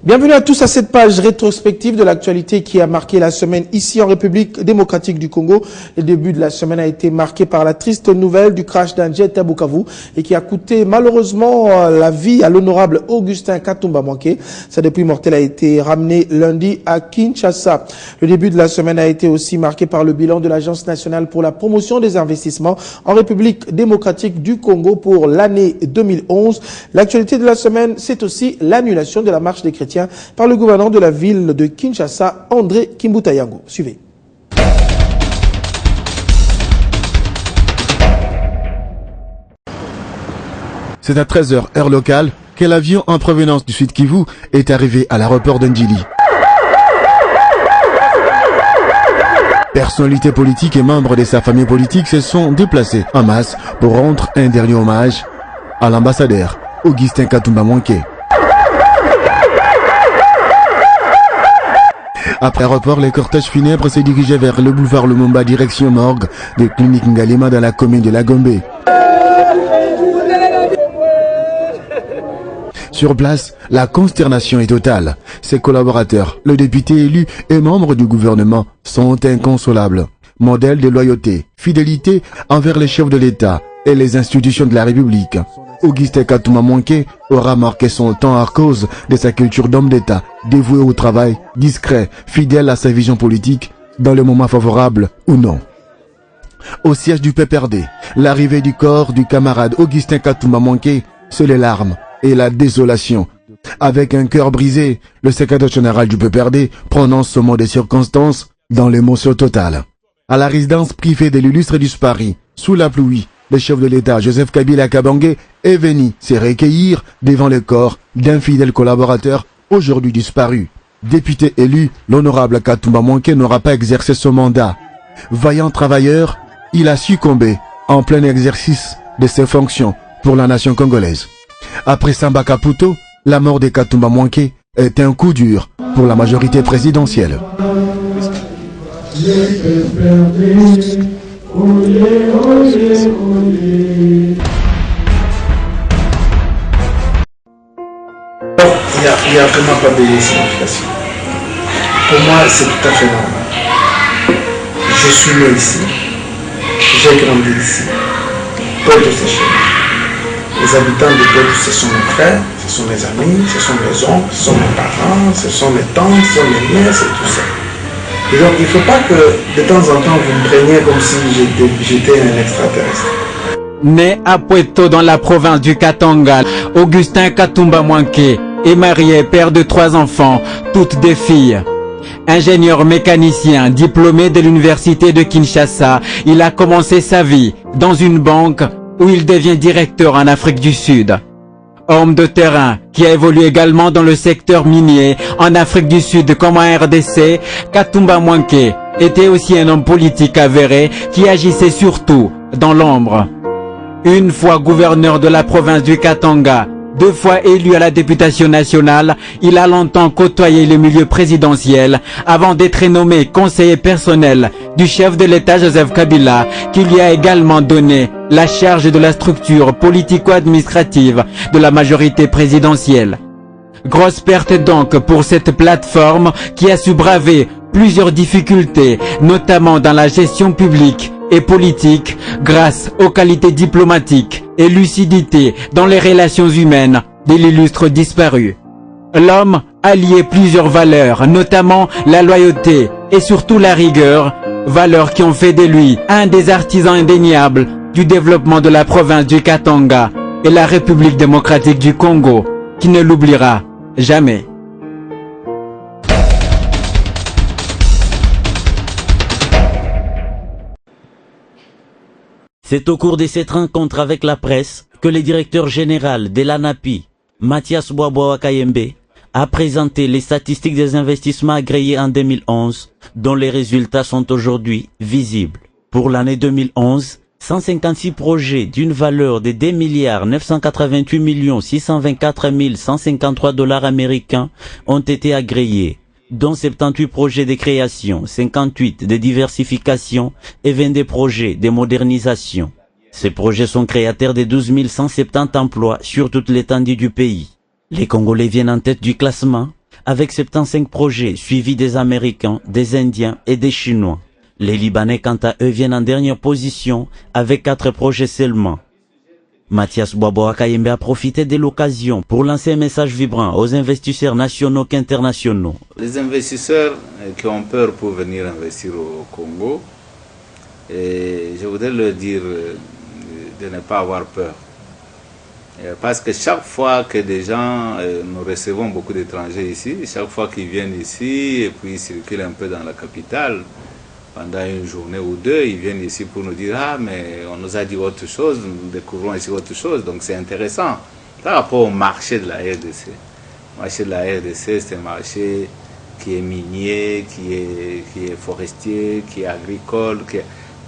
Bienvenue à tous à cette page rétrospective de l'actualité qui a marqué la semaine ici en République démocratique du Congo. Le début de la semaine a été marqué par la triste nouvelle du crash d'un jet à Bukavu et qui a coûté malheureusement la vie à l'honorable Augustin Katumba Mwanke. Sa dépouille mortelle a été ramenée lundi à Kinshasa. Le début de la semaine a été aussi marqué par le bilan de l'Agence nationale pour la promotion des investissements en République démocratique du Congo pour l'année 2011. L'actualité de la semaine, c'est aussi l'annulation de la marche des chrétiens par le gouverneur de la ville de Kinshasa, André Kimbutayango. Suivez. C'est à 13h heure locale que l'avion en provenance du Sud Kivu est arrivé à l'aéroport d'Ndjili. Personnalités politiques et membres de sa famille politique se sont déplacés en masse pour rendre un dernier hommage à l'ambassadeur Augustin Katumba Mwanke. Après l'aéroport, les cortèges funèbres se dirigeaient vers le boulevard Lumumba, direction morgue de clinique Ngalima dans la commune de La Gombe. Sur place, la consternation est totale. Ses collaborateurs, le député élu et membres du gouvernement sont inconsolables. Modèle de loyauté, fidélité envers les chefs de l'État et les institutions de la République. Augustin Katumba Mwanke aura marqué son temps à cause de sa culture d'homme d'État, dévoué au travail, discret, fidèle à sa vision politique, dans le moment favorable ou non. Au siège du PPRD, l'arrivée du corps du camarade Augustin Katumba Mwanke, c'est les larmes et la désolation. Avec un cœur brisé, le secrétaire général du PPRD prononce ce mot de circonstance dans l'émotion totale. À la résidence privée de l'illustre disparu, sous la pluie, le chef de l'État, Joseph Kabila Kabange, est venu se recueillir devant le corps d'un fidèle collaborateur aujourd'hui disparu. Député élu, l'honorable Katumba Mwanke n'aura pas exercé son mandat. Vaillant travailleur, il a succombé en plein exercice de ses fonctions pour la nation congolaise. Après Samba Kaputo, la mort de Katumba Mwanke est un coup dur pour la majorité présidentielle. Il y a vraiment pas de signification. Pour moi, c'est tout à fait normal. Je suis né ici, j'ai grandi ici. Pointe de Séchelles. Les habitants de Pointe, ce sont mes frères, ce sont mes amis, ce sont mes oncles, ce sont mes parents, ce sont mes tantes, ce sont mes nièces et tout ça. Et donc il ne faut pas que de temps en temps vous me preniez comme si j'étais un extraterrestre. Né à Puerto dans la province du Katanga, Augustin Katumba Mwanke est marié, père de 3 enfants, toutes des filles. Ingénieur mécanicien, diplômé de l'université de Kinshasa, il a commencé sa vie dans une banque où il devient directeur en Afrique du Sud. Homme de terrain qui a évolué également dans le secteur minier en Afrique du Sud comme en RDC, Katumba Mwanke était aussi un homme politique avéré qui agissait surtout dans l'ombre. Une fois gouverneur de la province du Katanga, 2 fois élu à la députation nationale, il a longtemps côtoyé le milieu présidentiel avant d'être nommé conseiller personnel du chef de l'État Joseph Kabila, qui lui a également donné la charge de la structure politico-administrative de la majorité présidentielle. Grosse perte donc pour cette plateforme qui a su braver plusieurs difficultés, notamment dans la gestion publique et politique, grâce aux qualités diplomatiques et lucidité dans les relations humaines de l'illustre disparu. L'homme a lié plusieurs valeurs, notamment la loyauté et surtout la rigueur, valeurs qui ont fait de lui un des artisans indéniables du développement de la province du Katanga et la République démocratique du Congo, qui ne l'oubliera jamais. C'est au cours de cette rencontre avec la presse que le directeur général de l'ANAPI, Mathias Boaboa-Kayembe, a présenté les statistiques des investissements agréés en 2011, dont les résultats sont aujourd'hui visibles. Pour l'année 2011, 156 projets d'une valeur de 2 624 153 $ américains ont été agréés, dont 78 projets de création, 58 de diversification et 22 projets de modernisation. Ces projets sont créateurs de 12 170 emplois sur toute l'étendue du pays. Les Congolais viennent en tête du classement avec 75 projets suivis des Américains, des Indiens et des Chinois. Les Libanais, quant à eux, viennent en dernière position avec 4 projets seulement. Mathias Boabo Wakayembe a profité de l'occasion pour lancer un message vibrant aux investisseurs nationaux qu'internationaux. Les investisseurs qui ont peur pour venir investir au Congo, et je voudrais leur dire de ne pas avoir peur. Parce que chaque fois que des gens, nous recevons beaucoup d'étrangers ici, chaque fois qu'ils viennent ici et puis ils circulent un peu dans la capitale, pendant une journée ou deux, ils viennent ici pour nous dire « Ah, mais on nous a dit autre chose, nous découvrons ici autre chose. » Donc c'est intéressant. Par rapport au marché de la RDC. Le marché de la RDC, c'est un marché qui est minier, qui est forestier, qui est agricole.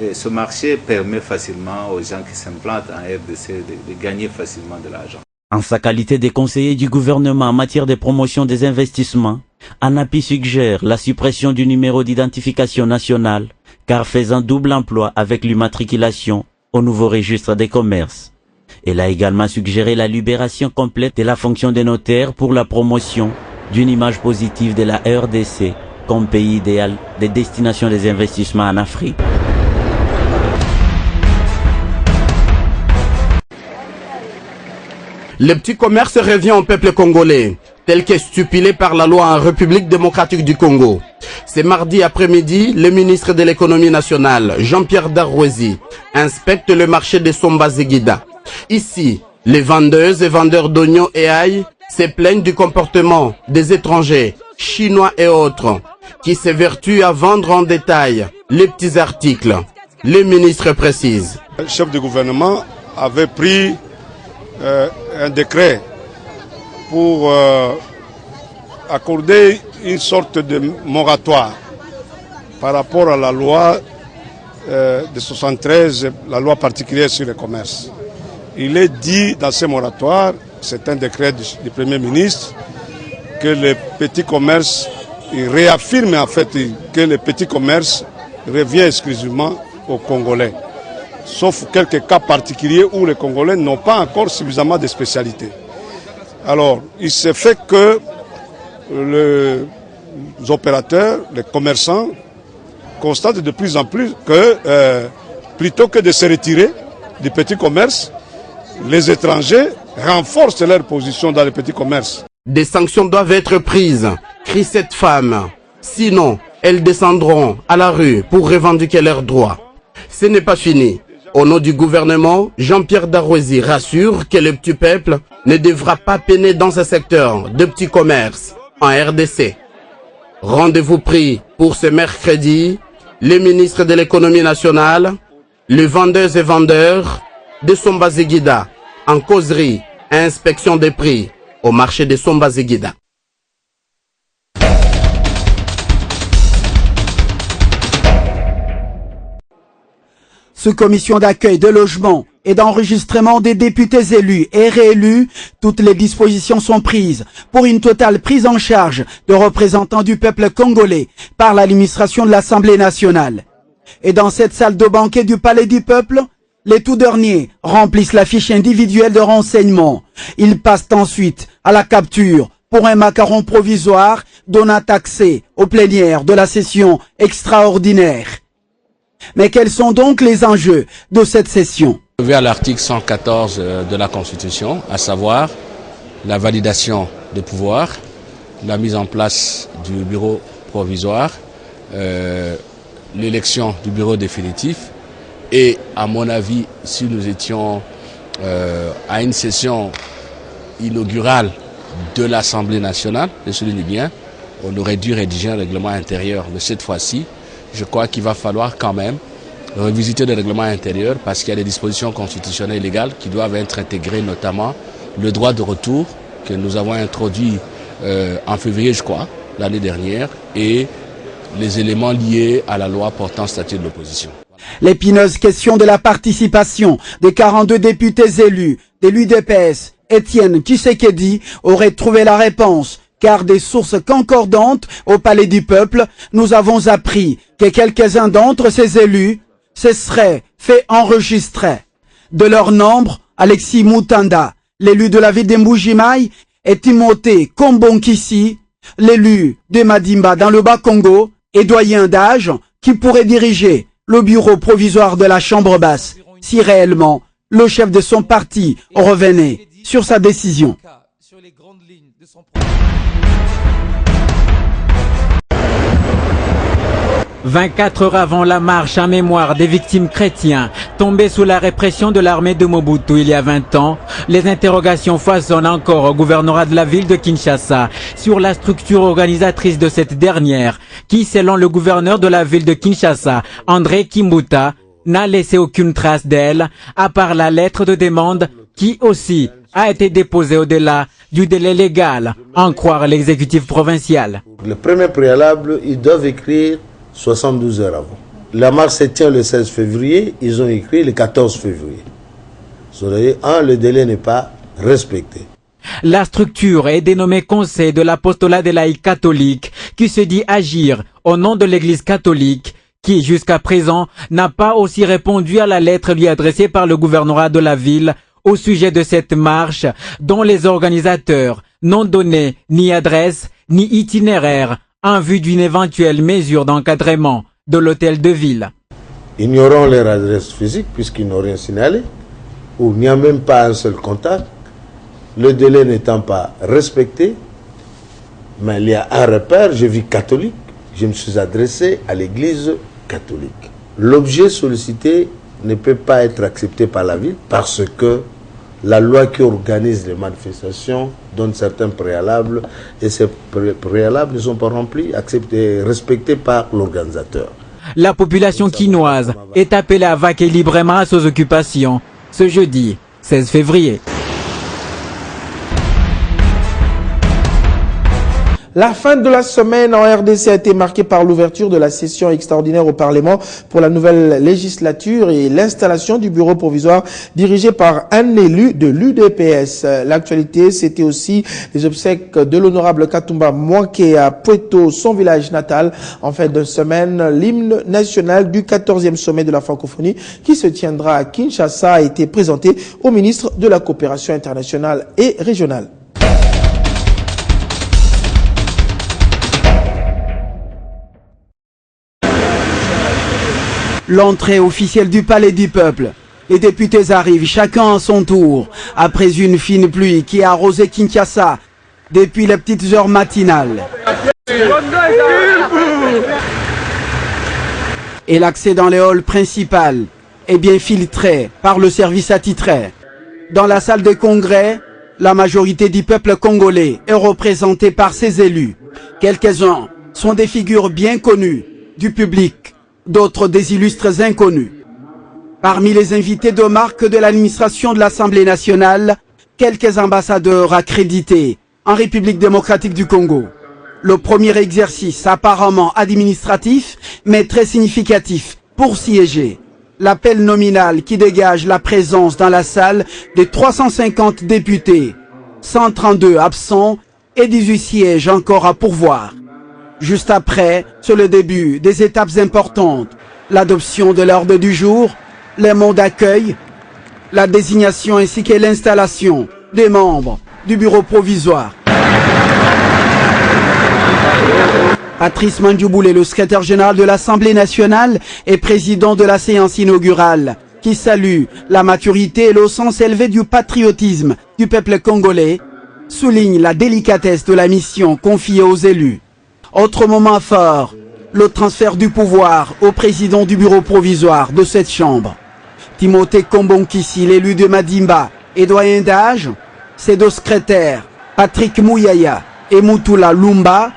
Et ce marché permet facilement aux gens qui s'implantent en RDC de gagner facilement de l'argent. En sa qualité de conseiller du gouvernement en matière de promotion des investissements, ANAPI suggère la suppression du numéro d'identification national, car faisant double emploi avec l'immatriculation au nouveau registre des commerces. Elle a également suggéré la libération complète de la fonction des notaires pour la promotion d'une image positive de la RDC comme pays idéal de destination des investissements en Afrique. Le petit commerce revient au peuple congolais, tel qu'est stipulé par la loi en République démocratique du Congo. C'est mardi après-midi, le ministre de l'économie nationale, Jean-Pierre Darwezi, inspecte le marché de Somba-Zeguida. Ici, les vendeuses et vendeurs d'oignons et ail se plaignent du comportement des étrangers, chinois et autres, qui s'évertuent à vendre en détail les petits articles. Le ministre précise. Le chef du gouvernement avait pris un décret pour accorder une sorte de moratoire par rapport à la loi de 73, la loi particulière sur le commerce. Il est dit dans ce moratoire, c'est un décret du Premier ministre, que le petit commerce, il réaffirme en fait que le petit commerce revient exclusivement aux Congolais. Sauf quelques cas particuliers où les Congolais n'ont pas encore suffisamment de spécialités. Alors, il s'est fait que les opérateurs, les commerçants, constatent de plus en plus que plutôt que de se retirer du petit commerce, les étrangers renforcent leur position dans le petit commerce. Des sanctions doivent être prises, crie cette femme. Sinon, elles descendront à la rue pour revendiquer leurs droits. Ce n'est pas fini. Au nom du gouvernement, Jean-Pierre Darwezi rassure que le petit peuple ne devra pas peiner dans ce secteur de petits commerces en RDC. Rendez-vous pris pour ce mercredi, les ministres de l'économie nationale, les vendeuses et vendeurs de Somba-Zeguida en causerie et inspection des prix au marché de Somba-Zeguida. Sous commission d'accueil, de logement et d'enregistrement des députés élus et réélus, toutes les dispositions sont prises pour une totale prise en charge de représentants du peuple congolais par l'administration de l'Assemblée nationale. Et dans cette salle de banquet du Palais du Peuple, les tout derniers remplissent la fiche individuelle de renseignement. Ils passent ensuite à la capture pour un macaron provisoire donnant accès aux plénières de la session extraordinaire. Mais quels sont donc les enjeux de cette session? Vers l'article 114 de la Constitution, à savoir la validation des pouvoirs, la mise en place du bureau provisoire, l'élection du bureau définitif et, à mon avis, si nous étions à une session inaugurale de l'Assemblée nationale, je souligne bien, on aurait dû rédiger un règlement intérieur, mais cette fois-ci, je crois qu'il va falloir quand même revisiter le règlement intérieur parce qu'il y a des dispositions constitutionnelles et légales qui doivent être intégrées, notamment le droit de retour que nous avons introduit en février, je crois, l'année dernière, et les éléments liés à la loi portant statut de l'opposition. L'épineuse question de la participation des 42 députés élus de l'UDPS, Étienne Tshisekedi, aurait trouvé la réponse. Car des sources concordantes au Palais du Peuple, nous avons appris que quelques-uns d'entre ces élus se seraient fait enregistrer. De leur nombre, Alexis Moutanda, l'élu de la ville de Mbujimaï, et Timothée Kombonkisi, L'élu de Madimba dans le Bas-Congo est doyen d'âge qui pourrait diriger le bureau provisoire de la Chambre basse si réellement le chef de son parti revenait sur sa décision. 24 heures avant la marche en mémoire des victimes chrétiens tombées sous la répression de l'armée de Mobutu il y a 20 ans, les interrogations foisonnent encore au gouvernorat de la ville de Kinshasa sur la structure organisatrice de cette dernière qui, selon le gouverneur de la ville de Kinshasa, André Kimbuta, n'a laissé aucune trace d'elle, à part la lettre de demande qui aussi a été déposée au-delà du délai légal, en croire l'exécutif provincial. Le premier préalable, ils doivent écrire 72 heures avant. La marche se tient le 16 février, ils ont écrit le 14 février. Vous voyez, le délai n'est pas respecté. La structure est dénommée Conseil de l'apostolat des laïcs catholiques qui se dit agir au nom de l'Église catholique qui, jusqu'à présent, n'a pas aussi répondu à la lettre lui adressée par le gouvernorat de la ville au sujet de cette marche dont les organisateurs n'ont donné ni adresse ni itinéraire en vue d'une éventuelle mesure d'encadrement de l'hôtel de ville. Ignorons leur adresse physique puisqu'ils n'ont rien signalé, ou il n'y a même pas un seul contact, le délai n'étant pas respecté, mais il y a un repère, je vis catholique, je me suis adressé à l'église catholique. L'objet sollicité ne peut pas être accepté par la ville parce que la loi qui organise les manifestations donne certains préalables et ces préalables ne sont pas remplis, acceptés, respectés par l'organisateur. La population quinoise est appelée à vaquer librement à ses occupations ce jeudi 16 février. La fin de la semaine en RDC a été marquée par l'ouverture de la session extraordinaire au Parlement pour la nouvelle législature et l'installation du bureau provisoire dirigé par un élu de l'UDPS. L'actualité, c'était aussi les obsèques de l'honorable Katumba Mwanke à Poeto, son village natal. En fin de semaine, l'hymne national du 14e sommet de la francophonie qui se tiendra à Kinshasa a été présenté au ministre de la Coopération internationale et régionale. L'entrée officielle du Palais du Peuple. Les députés arrivent chacun à son tour, après une fine pluie qui a arrosé Kinshasa depuis les petites heures matinales. Et l'accès dans les halls principales est bien filtré par le service attitré. Dans la salle de congrès, la majorité du peuple congolais est représentée par ses élus. Quelques-uns sont des figures bien connues du public, d'autres des illustres inconnus. Parmi les invités de marque de l'administration de l'Assemblée nationale, quelques ambassadeurs accrédités en République démocratique du Congo. Le premier exercice apparemment administratif, mais très significatif pour siéger. L'appel nominal qui dégage la présence dans la salle de 350 députés, 132 absents et 18 sièges encore à pourvoir. Juste après, c'est le début des étapes importantes. L'adoption de l'ordre du jour, les mots d'accueil, la désignation ainsi que l'installation des membres du bureau provisoire. Patrice Mandjouboulé, le secrétaire général de l'Assemblée nationale et président de la séance inaugurale, qui salue la maturité et le sens élevé du patriotisme du peuple congolais, souligne la délicatesse de la mission confiée aux élus. Autre moment fort, le transfert du pouvoir au président du bureau provisoire de cette chambre. Timothée Kombonkisi, l'élu de Madimba et doyen d'âge, ses deux secrétaires, Patrick Mouyaya et Mutula Lumba,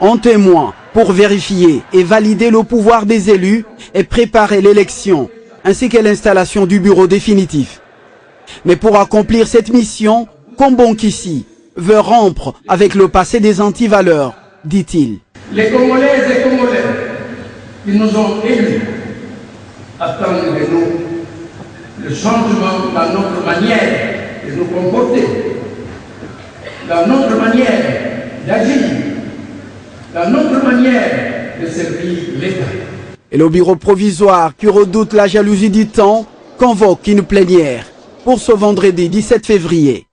ont témoin pour vérifier et valider le pouvoir des élus et préparer l'élection, ainsi que l'installation du bureau définitif. Mais pour accomplir cette mission, Kombonkisi veut rompre avec le passé des antivaleurs, dit-il. Les Congolaises et Congolais qui nous ont élus attendent de nous le changement dans notre manière de nous comporter, dans notre manière d'agir, dans notre manière de servir l'État. Et le bureau provisoire, qui redoute la jalousie du temps, convoque une plénière pour ce vendredi 17 février.